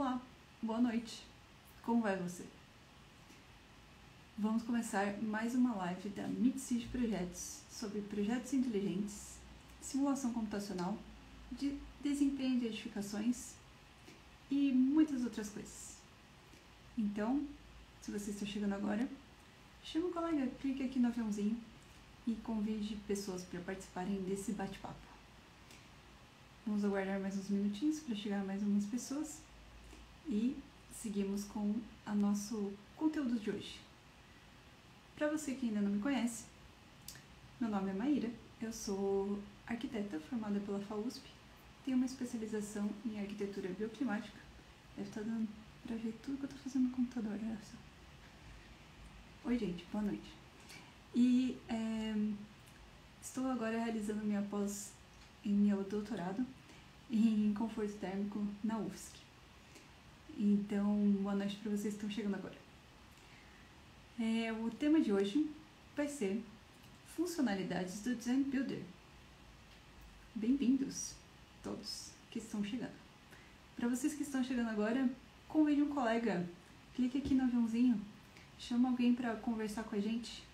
Olá, boa noite. Como vai você? Vamos começar mais uma live da MITSI de projetos sobre projetos inteligentes, simulação computacional, desempenho de edificações e muitas outras coisas. Então, se você está chegando agora, chama um colega, clique aqui no aviãozinho e convide pessoas para participarem desse bate-papo. Vamos aguardar mais uns minutinhos para chegar mais umas pessoas e seguimos com o nosso conteúdo de hoje. Para você que ainda não me conhece, meu nome é Maíra, eu sou arquiteta formada pela FAUSP, tenho uma especialização em arquitetura bioclimática. Deve estar dando para ver tudo que eu estou fazendo no computador, olha só. Oi gente, boa noite. E estou agora realizando minha pós em meu doutorado em conforto térmico na UFSC. Então, boa noite para vocês que estão chegando agora. O tema de hoje vai ser funcionalidades do Design Builder. Bem-vindos todos que estão chegando. Para vocês que estão chegando agora, convide um colega, clique aqui no aviãozinho, chama alguém para conversar com a gente.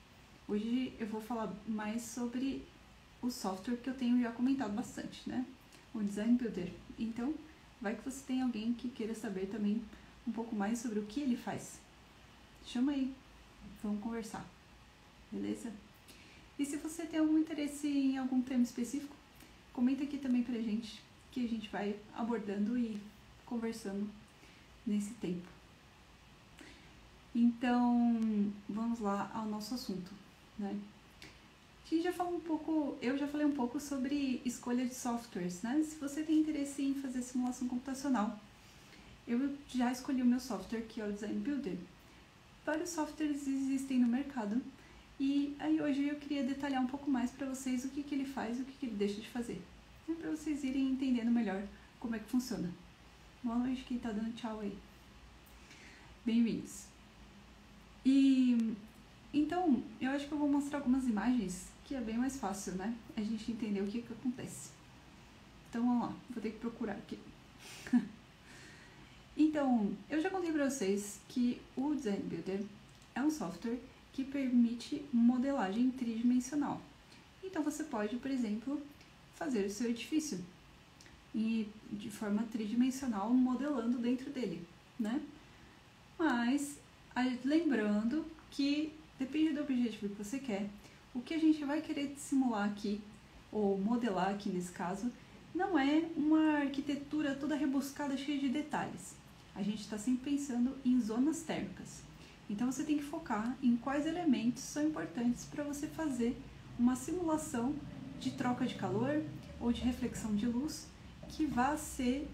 Hoje eu vou falar mais sobre o software que eu tenho já comentado bastante, né? O Design Builder. Então, vai que você tem alguém que queira saber também um pouco mais sobre o que ele faz. Chama aí, vamos conversar, beleza? E se você tem algum interesse em algum tema específico, comenta aqui também pra gente, que a gente vai abordando e conversando nesse tempo. Então, vamos lá ao nosso assunto, né? A gente já falou um pouco, eu já falei um pouco sobre escolha de softwares, né? Se você tem interesse em fazer simulação computacional, eu já escolhi o meu software, que é o Design Builder. Vários softwares existem no mercado e aí hoje eu queria detalhar um pouco mais para vocês o que ele faz e o que ele deixa de fazer, né? Para vocês irem entendendo melhor como é que funciona. Boa noite quem tá dando tchau aí. Bem-vindos. E então, eu acho que eu vou mostrar algumas imagens que é bem mais fácil, né? A gente entender o que acontece. Então, vamos lá. Vou ter que procurar aqui. Então, eu já contei para vocês que o Design Builder é um software que permite modelagem tridimensional. Então, você pode, por exemplo, fazer o seu edifício e de forma tridimensional modelando dentro dele, né? Mas, lembrando que depende do objetivo que você quer, o que a gente vai querer simular aqui, ou modelar aqui nesse caso, não é uma arquitetura toda rebuscada, cheia de detalhes. A gente está sempre pensando em zonas térmicas. Então você tem que focar em quais elementos são importantes para você fazer uma simulação de troca de calor ou de reflexão de luz que vá ser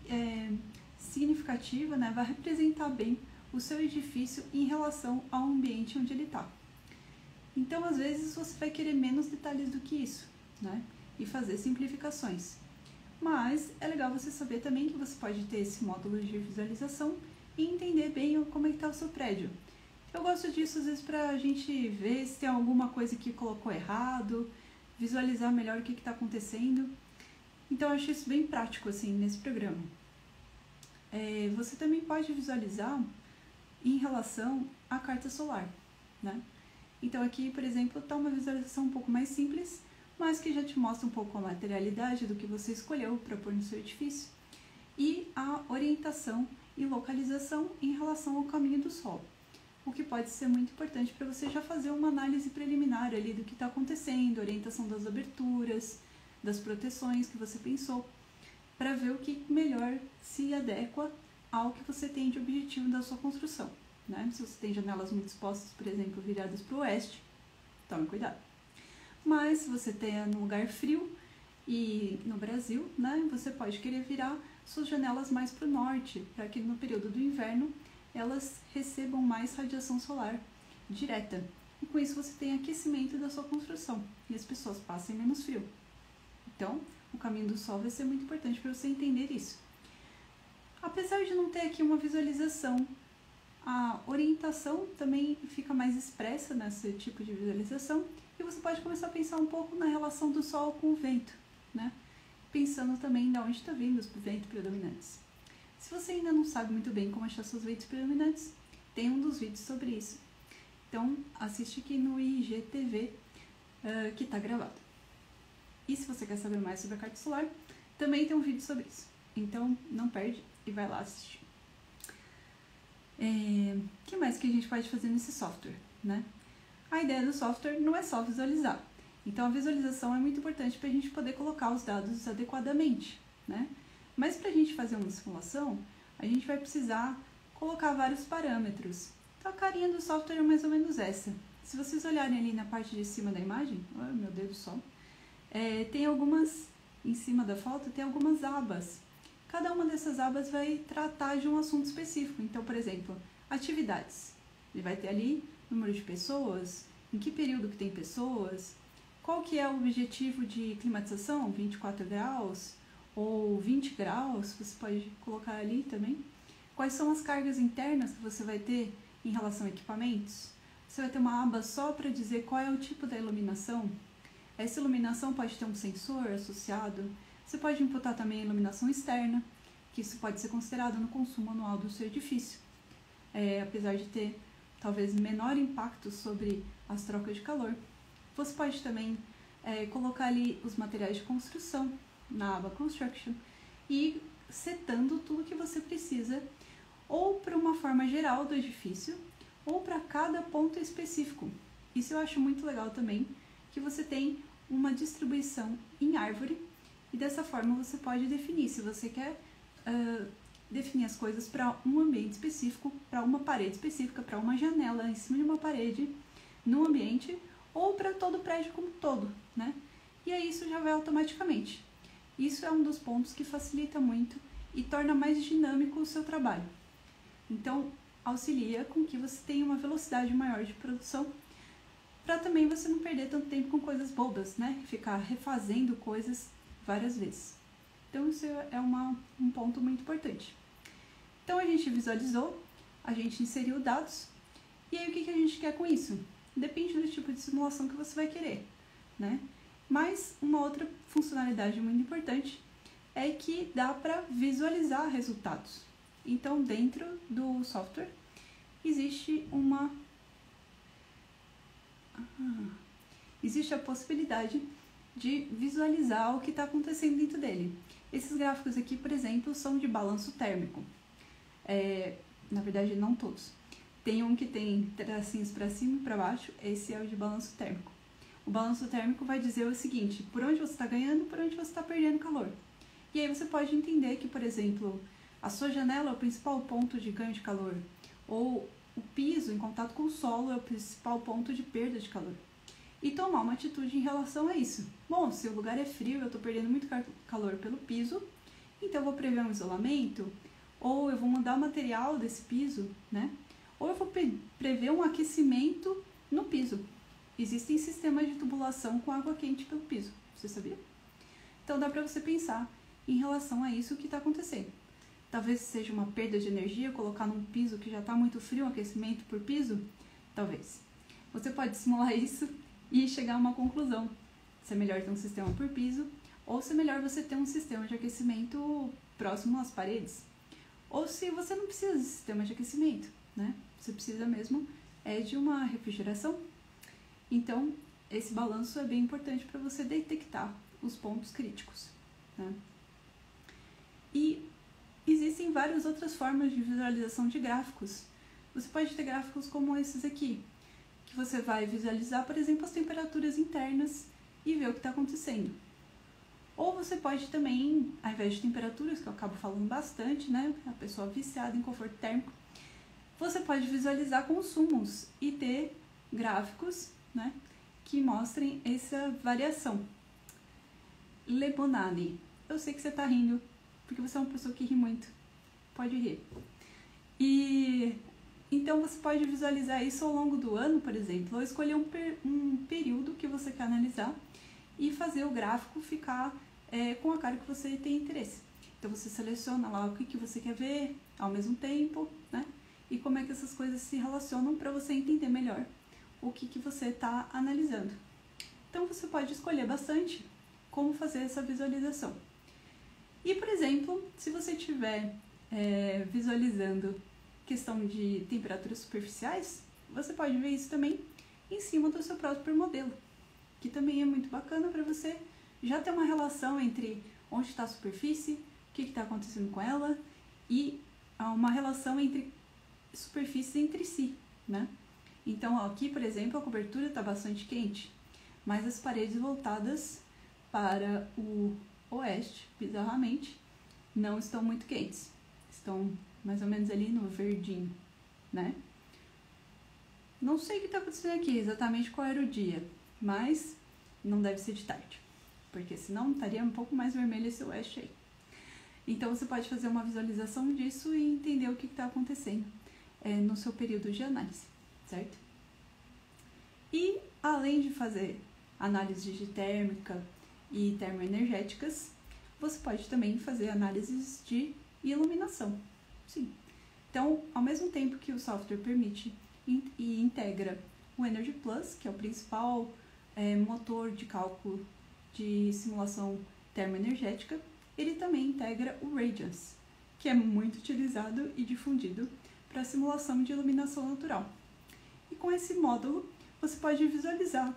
significativa, né? Vai representar bem o seu edifício em relação ao ambiente onde ele está. Então, às vezes, você vai querer menos detalhes do que isso, né? E fazer simplificações. Mas é legal você saber também que você pode ter esse módulo de visualização e entender bem como é que está o seu prédio. Eu gosto disso, às vezes, para a gente ver se tem alguma coisa que colocou errado, visualizar melhor o que está acontecendo. Então, eu acho isso bem prático, assim, nesse programa. Você também pode visualizar em relação à carta solar, né? Então aqui, por exemplo, está uma visualização um pouco mais simples, mas que já te mostra um pouco a materialidade do que você escolheu para pôr no seu edifício e a orientação e localização em relação ao caminho do sol, o que pode ser muito importante para você já fazer uma análise preliminar ali do que está acontecendo, orientação das aberturas, das proteções que você pensou, para ver o que melhor se adequa ao que você tem de objetivo da sua construção, né? Se você tem janelas muito expostas, por exemplo, viradas para o oeste, tome cuidado. Mas se você tem num lugar frio e no Brasil, né, você pode querer virar suas janelas mais para o norte, para que no período do inverno elas recebam mais radiação solar direta. E com isso você tem aquecimento da sua construção e as pessoas passem menos frio. Então, o caminho do sol vai ser muito importante para você entender isso. Apesar de não ter aqui uma visualização, a orientação também fica mais expressa nesse tipo de visualização e você pode começar a pensar um pouco na relação do sol com o vento, né? Pensando também de onde está vindo os ventos predominantes. Se você ainda não sabe muito bem como achar seus vídeos predominantes, tem um dos vídeos sobre isso. Então, assiste aqui no IGTV que está gravado. E se você quer saber mais sobre a carta solar, também tem um vídeo sobre isso. Então, não perde e vai lá assistir. O que mais que a gente pode fazer nesse software, né? A ideia do software não é só visualizar. Então, a visualização é muito importante para a gente poder colocar os dados adequadamente, né? Mas para a gente fazer uma simulação, a gente vai precisar colocar vários parâmetros. Então, a carinha do software é mais ou menos essa. Se vocês olharem ali na parte de cima da imagem, oh meu Deus do céu, tem algumas, em cima da foto, tem algumas abas. Cada uma dessas abas vai tratar de um assunto específico. Então, por exemplo, atividades. Ele vai ter ali número de pessoas, em que período que tem pessoas, qual que é o objetivo de climatização, 24 graus ou 20 graus, você pode colocar ali também. Quais são as cargas internas que você vai ter em relação a equipamentos? Você vai ter uma aba só para dizer qual é o tipo da iluminação. Essa iluminação pode ter um sensor associado. Você pode imputar também a iluminação externa, que isso pode ser considerado no consumo anual do seu edifício. Apesar de ter talvez menor impacto sobre as trocas de calor. Você pode também colocar ali os materiais de construção na aba Construction e setando tudo que você precisa, ou para uma forma geral do edifício, ou para cada ponto específico. Isso eu acho muito legal também, que você tem uma distribuição em árvore, e dessa forma você pode definir se você quer definir as coisas para um ambiente específico, para uma parede específica, para uma janela em cima de uma parede no ambiente, ou para todo o prédio como um todo, né? E aí isso já vai automaticamente. Isso é um dos pontos que facilita muito e torna mais dinâmico o seu trabalho. Então, auxilia com que você tenha uma velocidade maior de produção, para também você não perder tanto tempo com coisas bobas, né? Ficar refazendo coisas várias vezes. Então, isso é um ponto muito importante. Então, a gente visualizou, a gente inseriu dados, e aí o que a gente quer com isso? Depende do tipo de simulação que você vai querer, né? Mas uma outra funcionalidade muito importante é que dá para visualizar resultados. Então, dentro do software, existe existe a possibilidade de visualizar o que está acontecendo dentro dele. Esses gráficos aqui, por exemplo, são de balanço térmico. Na verdade, não todos. Tem um que tem tracinhos para cima e para baixo, esse é o de balanço térmico. O balanço térmico vai dizer o seguinte: por onde você está ganhando, por onde você está perdendo calor. E aí você pode entender que, por exemplo, a sua janela é o principal ponto de ganho de calor, ou o piso em contato com o solo é o principal ponto de perda de calor. E tomar uma atitude em relação a isso. Bom, se o lugar é frio, eu estou perdendo muito calor pelo piso, então eu vou prever um isolamento, ou eu vou mudar o material desse piso, né? Ou eu vou prever um aquecimento no piso. Existem sistemas de tubulação com água quente pelo piso, você sabia? Então dá para você pensar em relação a isso que está acontecendo. Talvez seja uma perda de energia colocar num piso que já está muito frio, um aquecimento por piso? Talvez. Você pode simular isso e chegar a uma conclusão. Se é melhor ter um sistema por piso, ou se é melhor você ter um sistema de aquecimento próximo às paredes. Ou se você não precisa de sistema de aquecimento, né? Você precisa mesmo de uma refrigeração. Então, esse balanço é bem importante para você detectar os pontos críticos, né? E existem várias outras formas de visualização de gráficos. Você pode ter gráficos como esses aqui, que você vai visualizar, por exemplo, as temperaturas internas e ver o que está acontecendo. Ou você pode também, ao invés de temperaturas, que eu acabo falando bastante, né? A pessoa viciada em conforto térmico, você pode visualizar consumos e ter gráficos, né, que mostrem essa variação. Lebonani, eu sei que você está rindo, porque você é uma pessoa que ri muito. Pode rir. E então você pode visualizar isso ao longo do ano, por exemplo, ou escolher um período que você quer analisar e fazer o gráfico ficar com a cara que você tem interesse. Então você seleciona lá o que você quer ver ao mesmo tempo, né? E como é que essas coisas se relacionam para você entender melhor o que você está analisando. Então você pode escolher bastante como fazer essa visualização. E, por exemplo, se você tiver visualizando questão de temperaturas superficiais, você pode ver isso também em cima do seu próprio modelo, que também é muito bacana para você já ter uma relação entre onde está a superfície, o que está acontecendo com ela e uma relação entre superfícies entre si, né? Então aqui, por exemplo, a cobertura está bastante quente, mas as paredes voltadas para o oeste, bizarramente, não estão muito quentes. Estão mais ou menos ali no verdinho, né? Não sei o que está acontecendo aqui, exatamente qual era o dia, mas não deve ser de tarde, porque senão estaria um pouco mais vermelho esse oeste aí. Então você pode fazer uma visualização disso e entender o que está acontecendo no seu período de análise, certo? E além de fazer análise de térmica e termoenergéticas, você pode também fazer análises de iluminação. Sim. Então, ao mesmo tempo que o software permite e integra o Energy Plus, que é o principal motor de cálculo de simulação termoenergética, ele também integra o Radiance, que é muito utilizado e difundido para simulação de iluminação natural. E com esse módulo, você pode visualizar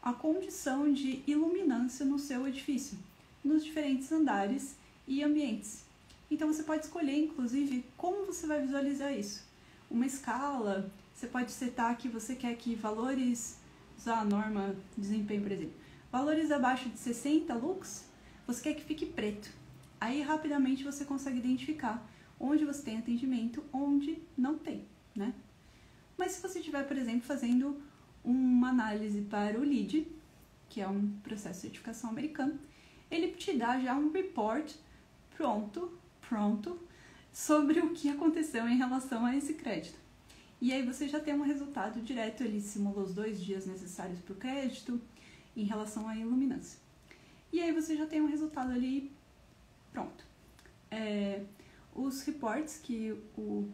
a condição de iluminância no seu edifício, nos diferentes andares e ambientes. Então você pode escolher, inclusive, como você vai visualizar isso. Uma escala, você pode setar que você quer que valores, usar a norma de desempenho, por exemplo, valores abaixo de 60 lux, você quer que fique preto. Aí rapidamente você consegue identificar onde você tem atendimento, onde não tem, né? Mas se você estiver, por exemplo, fazendo uma análise para o LEED, que é um processo de certificação americano, ele te dá já um report pronto sobre o que aconteceu em relação a esse crédito. E aí você já tem um resultado direto, ele simulou os 2 dias necessários para o crédito em relação à iluminância. E aí você já tem um resultado ali pronto. Os reports que o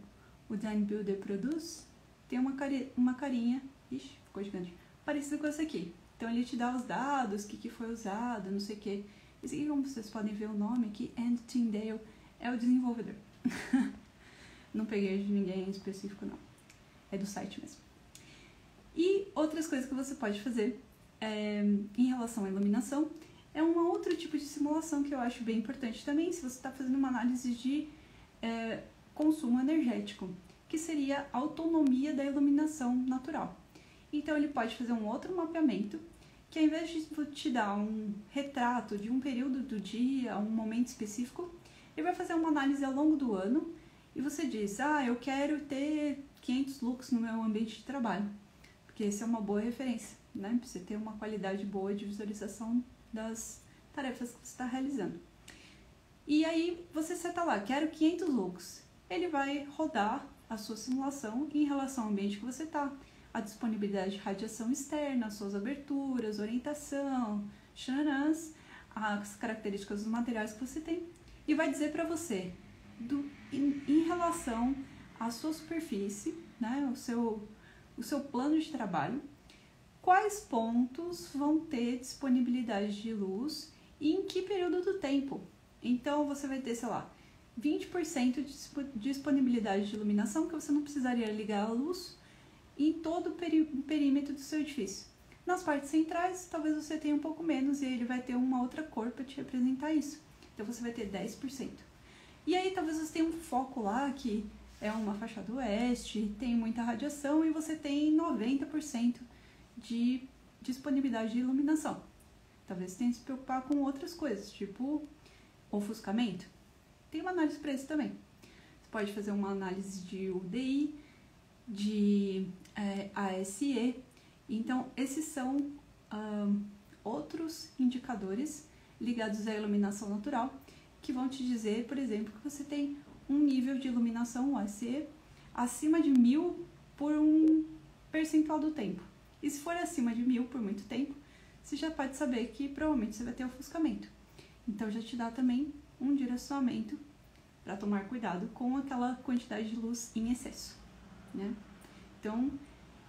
Design Builder produz tem uma carinha, ixi, ficou gigante, parecida com essa aqui. Então ele te dá os dados, o que foi usado, não sei o que. Esse aqui, como vocês podem ver o nome aqui, Andy Tyndale, é o desenvolvedor. Não peguei de ninguém específico, não. É do site mesmo. E outras coisas que você pode fazer em relação à iluminação é um outro tipo de simulação que eu acho bem importante também, se você está fazendo uma análise de consumo energético, que seria a autonomia da iluminação natural. Então ele pode fazer um outro mapeamento, que ao invés de te dar um retrato de um período do dia, um momento específico, ele vai fazer uma análise ao longo do ano e você diz, eu quero ter 500 lux no meu ambiente de trabalho, porque essa é uma boa referência, né? Para você ter uma qualidade boa de visualização das tarefas que você está realizando. E aí você seta lá, quero 500 lux. Ele vai rodar a sua simulação em relação ao ambiente que você está, a disponibilidade de radiação externa, suas aberturas, orientação, chanãs, as características dos materiais que você tem, e vai dizer para você, em relação à sua superfície, né, o seu plano de trabalho, quais pontos vão ter disponibilidade de luz e em que período do tempo. Então você vai ter, sei lá, 20% de disponibilidade de iluminação, que você não precisaria ligar a luz em todo o perímetro do seu edifício. Nas partes centrais, talvez você tenha um pouco menos e ele vai ter uma outra cor para te representar isso. Então você vai ter 10%. E aí talvez você tenha um foco lá que é uma fachada oeste, tem muita radiação e você tem 90% de disponibilidade de iluminação. Talvez você tenha que se preocupar com outras coisas, tipo ofuscamento. Tem uma análise para isso também. Você pode fazer uma análise de UDI, de ASE. Então, esses são outros indicadores ligados à iluminação natural que vão te dizer, por exemplo, que você tem um nível de iluminação ASE acima de 1000 por um percentual do tempo. E se for acima de 1000 por muito tempo, você já pode saber que provavelmente você vai ter ofuscamento. Então já te dá também um direcionamento para tomar cuidado com aquela quantidade de luz em excesso, né? Então,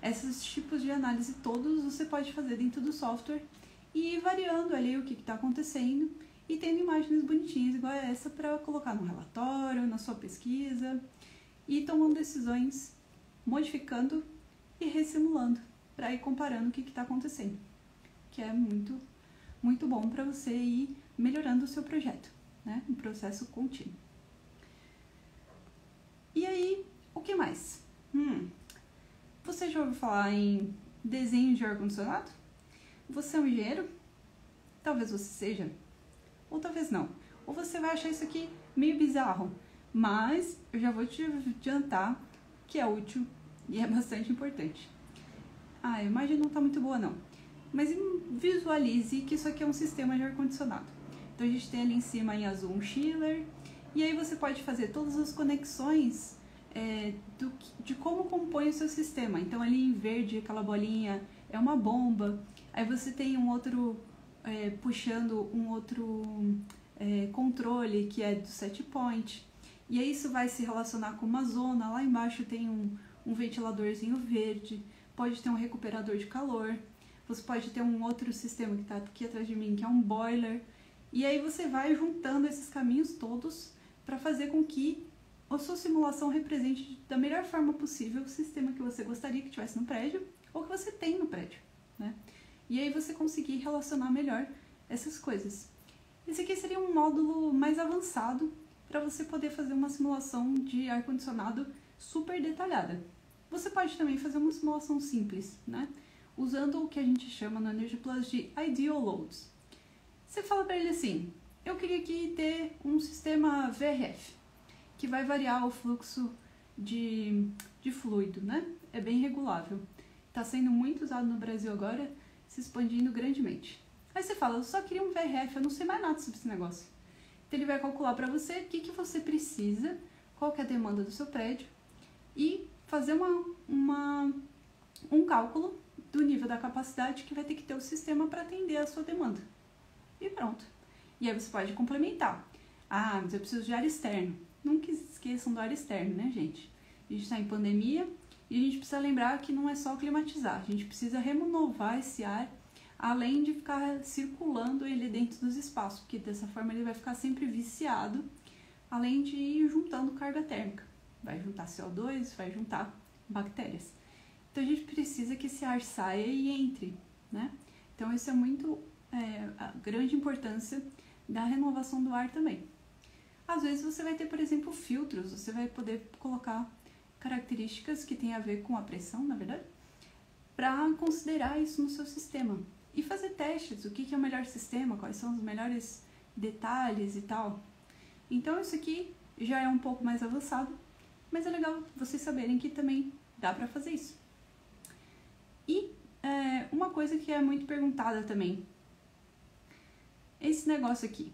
esses tipos de análise todos você pode fazer dentro do software e ir variando ali o que está acontecendo e tendo imagens bonitinhas igual a essa para colocar no relatório, na sua pesquisa e tomando decisões, modificando e ressimulando para ir comparando o que está acontecendo, que é muito bom para você ir melhorando o seu projeto, né? Um processo contínuo. E aí, o que mais? Você já ouviu falar em desenho de ar-condicionado? Você é um engenheiro? Talvez você seja, ou talvez não. Ou você vai achar isso aqui meio bizarro, mas eu já vou te adiantar que é útil e é bastante importante. A imagem não está muito boa não, mas visualize que isso aqui é um sistema de ar-condicionado. Então a gente tem ali em cima em azul um chiller, e aí você pode fazer todas as conexões de como compõe o seu sistema. Então ali em verde, aquela bolinha é uma bomba, aí você tem um outro puxando um outro controle que é do set point, e aí isso vai se relacionar com uma zona, lá embaixo tem um ventiladorzinho verde, pode ter um recuperador de calor, você pode ter um outro sistema que está aqui atrás de mim, que é um boiler, e aí você vai juntando esses caminhos todos para fazer com que a sua simulação represente da melhor forma possível o sistema que você gostaria que tivesse no prédio ou que você tem no prédio, né? E aí você conseguir relacionar melhor essas coisas. Esse aqui seria um módulo mais avançado para você poder fazer uma simulação de ar-condicionado super detalhada. Você pode também fazer uma simulação simples, né? Usando o que a gente chama no Energy Plus de Ideal Loads. Você fala para ele assim, eu queria aqui ter um sistema VRF, que vai variar o fluxo de fluido, né? É bem regulável. Está sendo muito usado no Brasil agora, se expandindo grandemente. Aí você fala, eu só queria um VRF, eu não sei mais nada sobre esse negócio. Então ele vai calcular para você o que você precisa, qual que é a demanda do seu prédio e fazer um cálculo do nível da capacidade que vai ter que ter o sistema para atender a sua demanda. E pronto. E aí você pode complementar. Ah, mas eu preciso de ar externo. Nunca esqueçam do ar externo, né, gente? A gente está em pandemia e a gente precisa lembrar que não é só climatizar. A gente precisa renovar esse ar, além de ficar circulando ele dentro dos espaços, porque dessa forma ele vai ficar sempre viciado, além de ir juntando carga térmica. Vai juntar CO2, vai juntar bactérias. Então a gente precisa que esse ar saia e entre, né? Então isso é muito a grande importância da renovação do ar também. Às vezes você vai ter, por exemplo, filtros, você vai poder colocar características que têm a ver com a pressão, na verdade, para considerar isso no seu sistema. E fazer testes, o que é o melhor sistema, quais são os melhores detalhes e tal. Então isso aqui já é um pouco mais avançado, mas é legal vocês saberem que também dá para fazer isso. E uma coisa que é muito perguntada também, esse negócio aqui,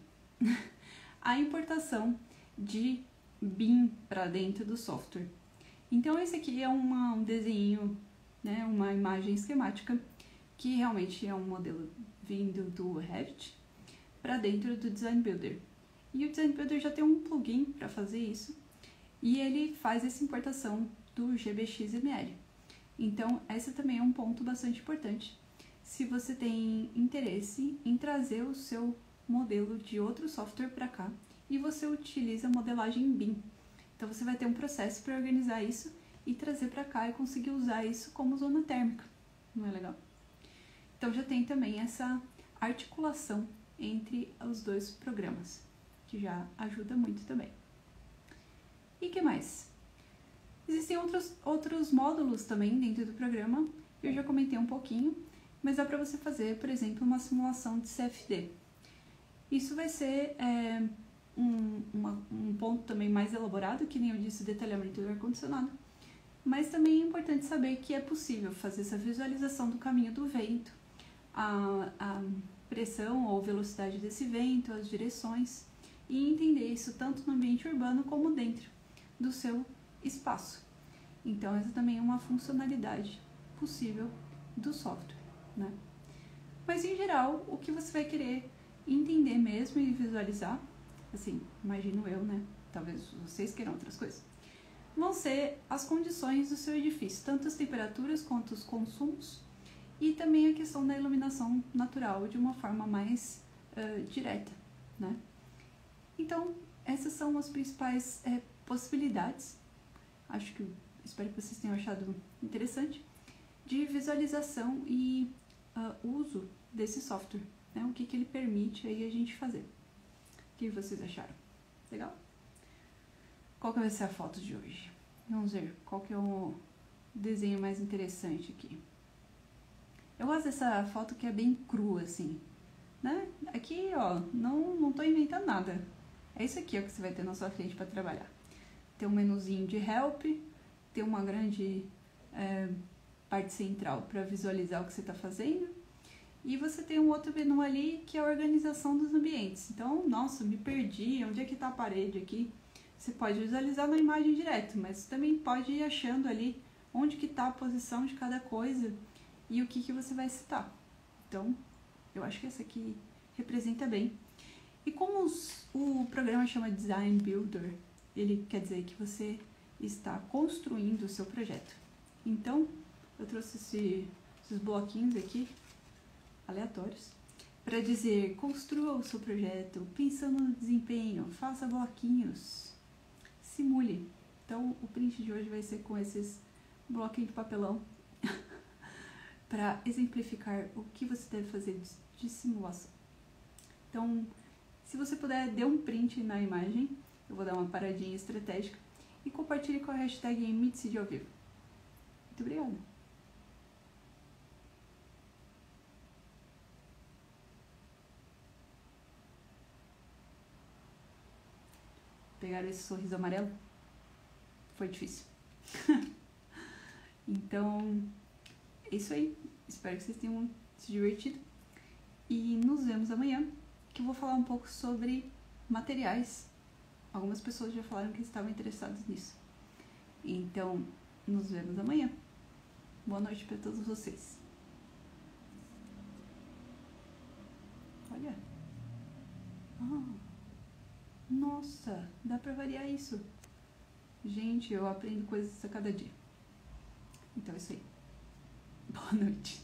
a importação de BIM para dentro do software. Então esse aqui é um desenho, né, uma imagem esquemática, que realmente é um modelo vindo do Revit para dentro do Design Builder. E o Design Builder já tem um plugin para fazer isso, e ele faz essa importação do GBXML. Então, esse também é um ponto bastante importante. Se você tem interesse em trazer o seu modelo de outro software para cá e você utiliza a modelagem BIM. Então, você vai ter um processo para organizar isso e trazer para cá e conseguir usar isso como zona térmica. Não é legal? Então, já tem também essa articulação entre os dois programas, que já ajuda muito também. E o que mais? Existem outros módulos também dentro do programa, eu já comentei um pouquinho, mas dá para você fazer, por exemplo, uma simulação de CFD. Isso vai ser um ponto também mais elaborado, que nem eu disse, o detalhamento do ar-condicionado, mas também é importante saber que é possível fazer essa visualização do caminho do vento, a pressão ou velocidade desse vento, as direções, e entender isso tanto no ambiente urbano como dentro do seu espaço. Então essa também é uma funcionalidade possível do software, né? Mas em geral, o que você vai querer entender mesmo e visualizar, assim, imagino eu, né? Talvez vocês queiram outras coisas, vão ser as condições do seu edifício, tanto as temperaturas quanto os consumos, e também a questão da iluminação natural de uma forma mais direta, né? Então, essas são as principais possibilidades. Espero que vocês tenham achado interessante, de visualização e uso desse software, né? O que ele permite aí a gente fazer. O que vocês acharam? Legal? Qual que vai ser a foto de hoje? Vamos ver qual que é o desenho mais interessante aqui. Eu gosto dessa foto que é bem crua, assim, né? Aqui, ó, não tô inventando nada. É isso aqui, ó, que você vai ter na sua frente para trabalhar. Tem um menuzinho de help, tem uma grande parte central para visualizar o que você está fazendo. E você tem um outro menu ali que é a organização dos ambientes. Então, nossa, me perdi, onde é que está a parede aqui? Você pode visualizar na imagem direto, mas também pode ir achando ali onde que está a posição de cada coisa e o que você vai citar. Então, eu acho que essa aqui representa bem. E como o programa chama Design Builder, ele quer dizer que você está construindo o seu projeto. Então, eu trouxe esses bloquinhos aqui, aleatórios, para dizer: construa o seu projeto pensando no desempenho, faça bloquinhos, simule. Então, o print de hoje vai ser com esses bloquinhos de papelão para exemplificar o que você deve fazer de simulação. Então, se você puder, dê um print na imagem, eu vou dar uma paradinha estratégica e compartilhe com a hashtag MeetCid ao vivo. Muito obrigada! Pegaram esse sorriso amarelo? Foi difícil. Então, é isso aí. Espero que vocês tenham se divertido. E nos vemos amanhã, que eu vou falar um pouco sobre materiais. Algumas pessoas já falaram que estavam interessadas nisso. Então, nos vemos amanhã. Boa noite para todos vocês. Olha. Nossa, dá para variar isso. Gente, eu aprendo coisas a cada dia. Então é isso aí. Boa noite.